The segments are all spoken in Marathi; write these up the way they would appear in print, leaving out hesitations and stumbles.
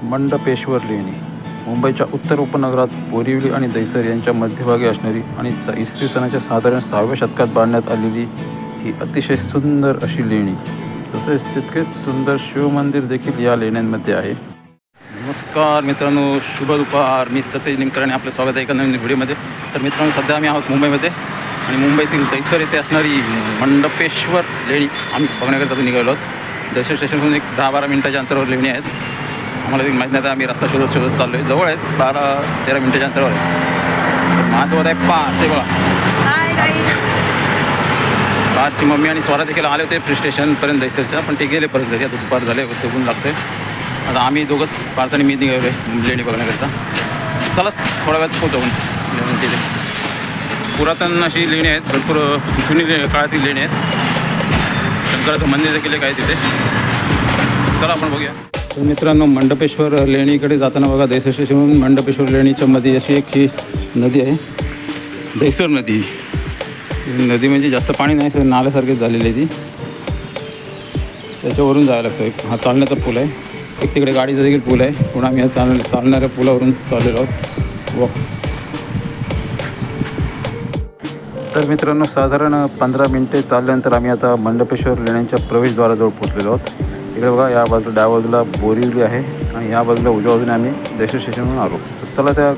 मंडपेश्वर लेणी मुंबईच्या उत्तर उपनगरात बोरिवली आणि दहिसर यांच्या मध्यभागी असणारी आणि इसवी सनाच्या साधारण 6व्या शतकात बांधण्यात आलेली ही अतिशय सुंदर अशी लेणी, तसेच तितकेच सुंदर शिवमंदिर देखील या लेण्यांमध्ये आहे. नमस्कार मित्रांनो, शुभ दुपार. मी सतेज निमकर आणि आपलं स्वागत आहे एका नवीन व्हिडिओमध्ये. तर मित्रांनो, सध्या आम्ही आहोत मुंबईमध्ये आणि मुंबईतील दहिसर येथे असणारी मंडपेश्वर लेणी आम्ही बघण्याकरता निघालो आहोत. दहिसर स्टेशनपासून एक 10-12 मिनिटाच्या अंतरावर लेणी आहेत. आम्हाला ते माहीत नाही, तर आम्ही रस्ता शोधत चाललो आहे. जवळ आहेत, 12-13 मिनिटाच्या अंतरावर आहे. माझ्यासोबत आहे पार, ते बघा पारची मम्मी आणि स्वरा देखील आले होते प्री स्टेशनपर्यंत दहिसरच्या, पण ते गेले परत घरी. आता दुपार झाले, ते ऊन लागतं आहे. आता आम्ही दोघंच पार्थाने मी निघालो आहे लेणी बघण्याकरता. चला थोड्या वेळात पोहोचवून तिथे. पुरातन अशी लेणी आहेत, भरपूर जुनी काळातील लेणी आहेत. शंकराचं मंदिर देखील एक आहे तिथे. चला आपण बघूया. तर मित्रांनो, मंडपेश्वर लेणीकडे जाताना बघा, दहिसर स्टेशनहून मंडपेश्वर लेणीच्या मध्ये अशी एक ही नदी आहे, दहिसर नदी. नदी म्हणजे जास्त पाणी नाही, तर नाल्यासारखीच झालेली आहे ती. त्याच्यावरून जायला लागतं. एक हा चालण्याचा पूल आहे, एक तिकडे गाडीचा देखील पूल आहे. पुन्हा आम्ही चालणाऱ्या पुलावरून चाललेलो आहोत. तर मित्रांनो, साधारण 15 मिनटे चालल्यानंतर आम्ही आता मंडपेश्वर लेण्यांच्या प्रवेशद्वाराजवळ पोचलेलो आहोत. इकडे बघा, या बाजूला डाव्या बाजूला बोरिवली आहे आणि या बाजूला उजव्या बाजूने आम्ही दहिसर स्टेशनवरून आलो. तर चला त्या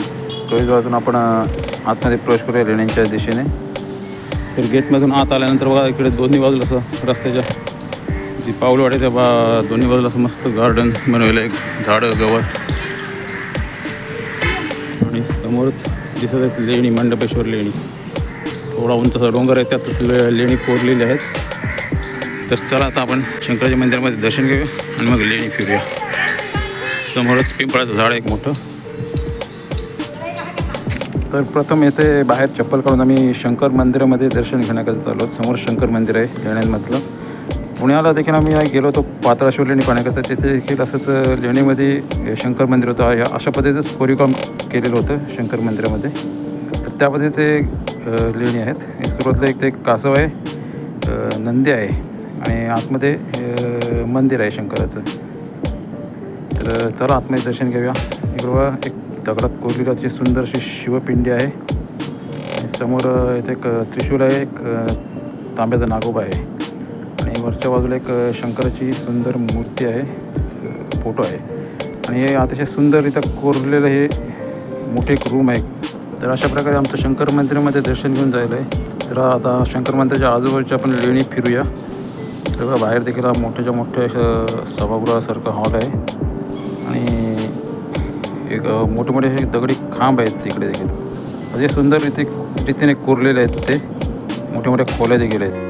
प्रवेशद्वारातून आपण आतमध्ये प्रवेश करूया लेण्यांच्या दिशेने. तर गेटमधून आत आल्यानंतर बघा, इकडे दोन्ही बाजूला असं रस्त्याच्या जी पाऊलवाट आहे त्या दोन्ही बाजूला असं मस्त गार्डन बनवलं, एक झाडं गवत. आणि समोरच दिसत आहेत लेणी, मंडपेश्वर लेणी. थोडा उंचाचा डोंगर आहे, त्यातच लेणी कोरलेल्या आहेत. तर चला आता आपण शंकराच्या मंदिरामध्ये दर्शन घेऊया आणि मग लेणी फिरूया. समोरच पिंपळाचं झाड आहे एक मोठं. तर प्रथम येथे बाहेर चप्पल काढून आम्ही शंकर मंदिरामध्ये दर्शन घेण्याकरता चाललो. समोर शंकर मंदिर आहे लेण्यांमधलं. पुण्याला देखील आम्ही गेलो होतो पाताळेश्वर लेणी पाहण्याकरता. तिथे देखील असंच लेणीमध्ये शंकर मंदिर होतं. या अशा पद्धतीचंच कोरीवकाम केलेलं होतं शंकर मंदिरामध्ये. तर त्या पद्धतीचे लेणी आहेत. एक सुरुवातीला एक ते कासव आहे, नंदी आहे आणि आतमध्ये मंदिर आहे शंकराचं. तर चला आतमध्ये दर्शन घेऊया. इकडं एक दगडात कोरलेली सुंदर अशी शिवपिंडी आहे आणि समोर इथे एक त्रिशूल आहे, एक तांब्याचा नागोबा आहे आणि वरच्या बाजूला एक शंकराची सुंदर मूर्ती आहे, फोटो आहे. आणि हे अतिशय सुंदर इथं कोरलेलं हे मोठे एक रूम आहे. तर अशा प्रकारे आमचं शंकर मंदिरामध्ये दर्शन घेऊन जायला आहे. तर आता शंकर मंदिराच्या आजूबाजूच्या आपण लेणी फिरूया. तर बाहेर देखील मोठ्याच्या मोठ्या सभागृहासारखं हॉल आहे आणि एक मोठे मोठे हे दगडी खांब आहेत तिकडे देखील. असे सुंदर रीतीने कोरलेले आहेत. ते मोठ्या मोठ्या खोल्या देखील आहेत.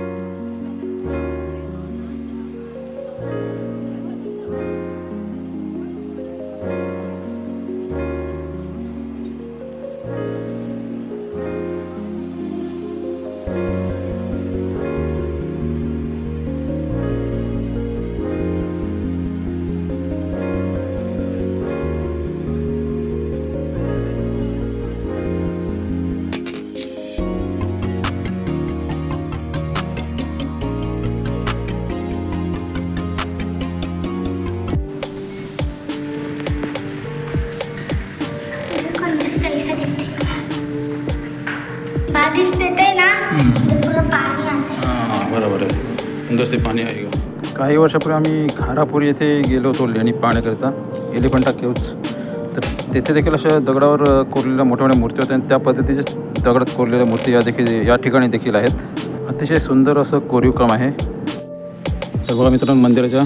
बरोबर आहे, सुंदरसे पाणी आहे का. काही वर्षापूर्वी आम्ही घारापूर येथे गेलो होतो लेणी पाहण्याकरिता, एलिफंटा केव्ज. तर तिथे देखील अशा दगडावर कोरलेल्या मोठ्या मोठ्या मूर्ती होत्या आणि त्या पद्धतीचे दगडात कोरलेल्या मूर्ती या ठिकाणी देखील आहेत. अतिशय सुंदर असं कोरीवकाम आहे. तर बघा मित्रांनो, मंदिराच्या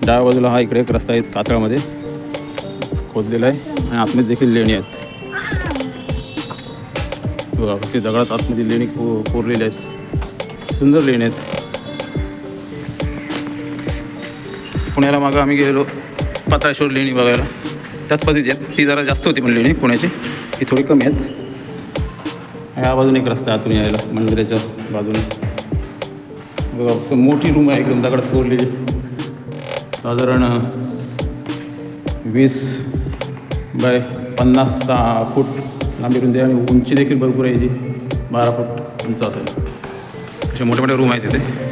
डाव्या बाजूला हा इकडे एक रस्ता आहे, कातळामध्ये खोदलेला आहे आणि आतमध्ये देखील लेणी आहेत. बघा कशी दगडात आतमध्ये लेणी कोरलेली आहेत, सुंदर लेणी आहेत. पुण्याला मागं आम्ही गेलो पाताळेश्वर लेणी बघायला, त्याच पद्धतीची आहेत. ती जरा जास्त होती पण लेणी पुण्याची, ती थोडी कमी आहेत. या बाजूने एक रस्ता आहे आतून यायला मंदिराच्या बाजूने. बघा असं मोठी रूम आहे एकदम दगडात कोरलेली, साधारण 20 बाय 50 फूट लांबी रुंदी आणि उंची देखील भरपूर आहे. ती 12 फूट उंच असेल. असे मोठे मोठे रूम आहेत तिथे.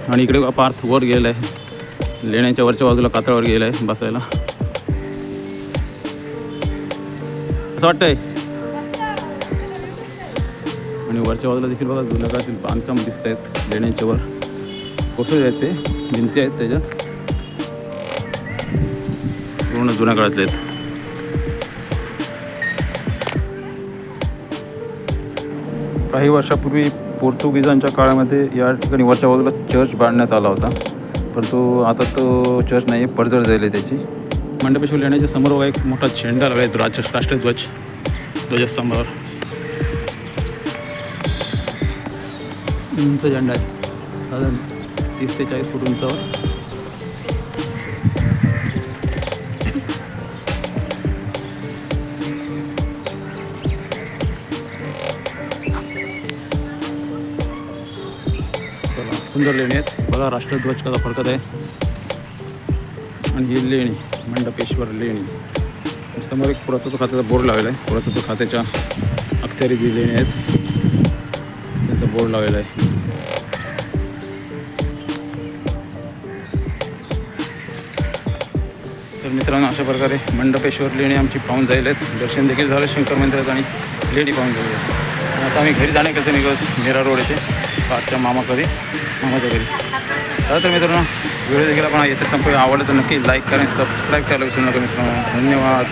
आणि इकडे पार्थ वर गेलेला आहे, लेण्याच्या वरच्या बाजूला कातळावर गेला आहे बसायला. असं वाटतंय. आणि वरच्या बाजूला देखील बघा जुन्या काळातील बांधकाम दिसत आहेत. लेण्यांच्या वर कोसळले आहेत, ते भिंती आहेत त्याच्या, पूर्ण जुन्या काळातले आहेत. काही वर्षापूर्वी पोर्तुगीजांच्या काळामध्ये या ठिकाणी वरच्या बाजूला चर्च बांधण्यात आला होता, परंतु आता तो चर्च नाही, पडझड झाली त्याची. मंडपेश्वर लेण्याच्या समोर बघा एक मोठा झेंडा लावला आहे, राष्ट्रध्वज ध्वजस्तंभावर. उंच झेंडा आहे, साधारण 30 ते 40 फूट उंचावर. सुंदर लेणी आहेत बघा, राष्ट्रध्वज कसा फडकत आहे. आणि ही लेणी मंडपेश्वर लेणी. समोर एक पुरातत्व खात्याचा बोर्ड लावलेला आहे. पुरातत्व खात्याच्या अखत्यारी जी लेणी आहेत त्यांचा बोर्ड लावलेला आहे. तर मित्रांनो, अशा प्रकारे मंडपेश्वर लेणी आमची पाहून जाईल आहेत. दर्शन देखील झालं शंकर मंदिरात आणि लेणी पाहून जाईल. आता आम्ही घरी जाण्याकरता निघत मीरा रोड येथे पाचच्या मामाच्या घरी. तर मित्रांनो, व्हिडिओ देखील आपण येथे संपूर्ण आवडलं तर नक्की लाईक करा, सबस्क्राईब करायला विसरू नका मित्रांनो. धन्यवाद.